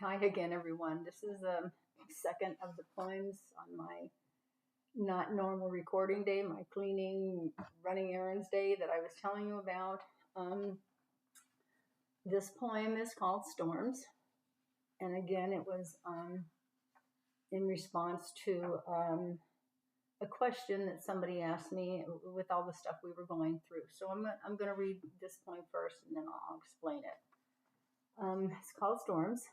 Hi again, everyone. This is the second of the poems on my not normal recording day, my cleaning, running errands day that I was telling you about. Um, this poem is called Storms. And again, it was in response to a question that somebody asked me with all the stuff we were going through. So I'm going to read this poem first and then I'll explain it. It's called Storms.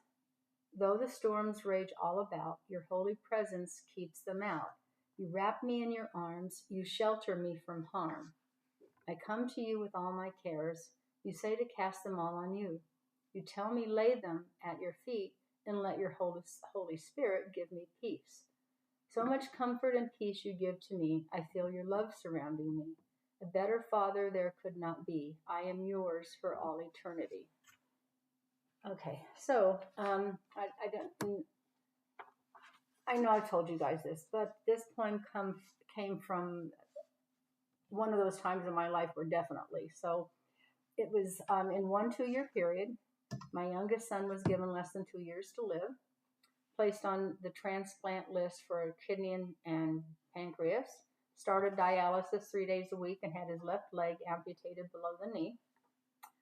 Though the storms rage all about, your holy presence keeps them out. You wrap me in your arms, you shelter me from harm. I come to you with all my cares. You say to cast them all on you. You tell me lay them at your feet and let your Holy Spirit give me peace. So much comfort and peace you give to me. I feel your love surrounding me. A better Father there could not be. I am yours for all eternity. Okay, so I know I've told you guys this, but this poem came from one of those times in my life where definitely. So it was in 1 2-year period. My youngest son was given less than 2 years to live, placed on the transplant list for a kidney and pancreas, started dialysis 3 days a week, and had his left leg amputated below the knee.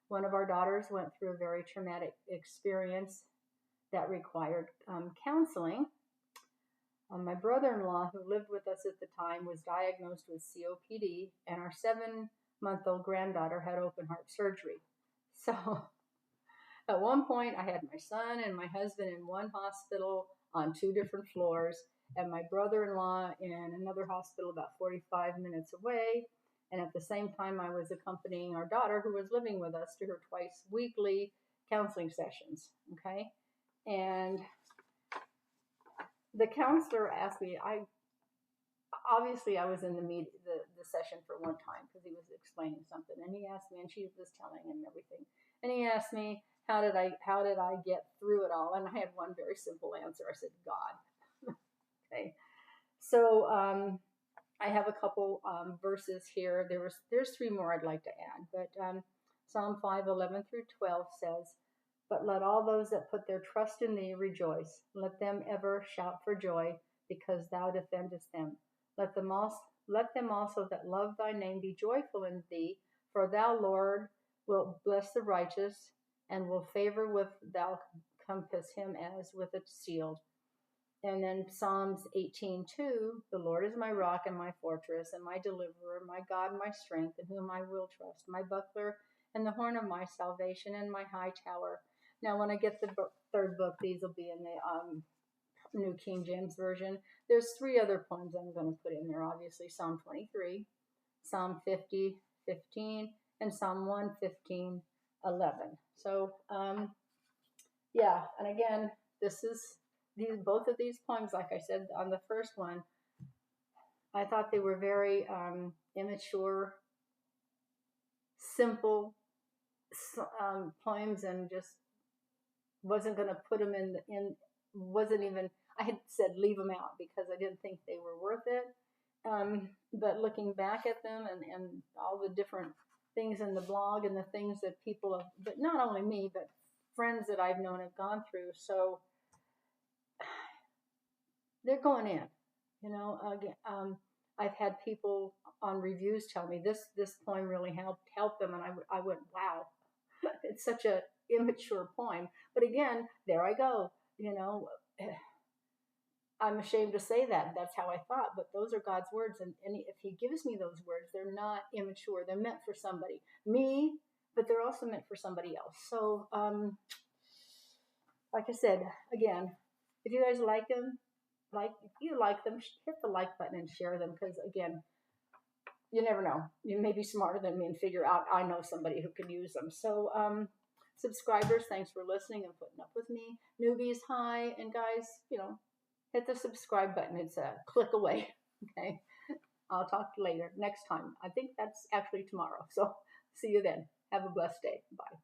One of our daughters went through a very traumatic experience that required counseling. My brother-in-law, who lived with us at the time, was diagnosed with COPD, and our 7-month-old granddaughter had open heart surgery. So at one point, I had my son and my husband in one hospital on 2 different floors, and my brother-in-law in another hospital about 45 minutes away. And at the same time, I was accompanying our daughter, who was living with us, to her twice weekly counseling sessions. Okay, and the counselor asked me. I was in the session for one time because he was explaining something, and he asked me, and she was telling him everything, and he asked me how did I get through it all, and I had one very simple answer. I said, God. Okay, so I have a couple verses here. There's 3 more I'd like to add, but Psalm 5:11 through 12 says, "But let all those that put their trust in thee rejoice. Let them ever shout for joy, because thou defendest them. Let them also that love thy name be joyful in thee, for thou, Lord, wilt bless the righteous, and will favor with thou compass him as with a shield." And then Psalms 18:2, "The Lord is my rock and my fortress and my deliverer, my God, my strength, in whom I will trust, my buckler and the horn of my salvation and my high tower." Now, when I get the third book, these will be in the New King James Version. There's 3 other poems I'm going to put in there, obviously. Psalm 23, Psalm 50:15, and Psalm 115:11. So, yeah, and again, both of these poems, like I said on the first one, I thought they were very immature, simple poems, and just wasn't going to put them wasn't even, I had said leave them out because I didn't think they were worth it. But looking back at them and all the different things in the blog and the things that people have, but not only me, but friends that I've known have gone through, so they're going in. Again, I've had people on reviews tell me this poem really helped them, and I went, wow, it's such a immature poem. But again, there I go. I'm ashamed to say that. That's how I thought, but those are God's words, and if He gives me those words, they're not immature. They're meant for somebody, me, but they're also meant for somebody else. So, like I said, again, if you guys like them, if you like them, hit the like button and share them, because again, you never know. You may be smarter than me and figure out I know somebody who can use them. So, subscribers, thanks for listening and putting up with me. Newbies, hi, and guys, hit the subscribe button. It's a click away. Okay, I'll talk to you later next time. I think that's actually tomorrow. So see you then. Have a blessed day. Bye.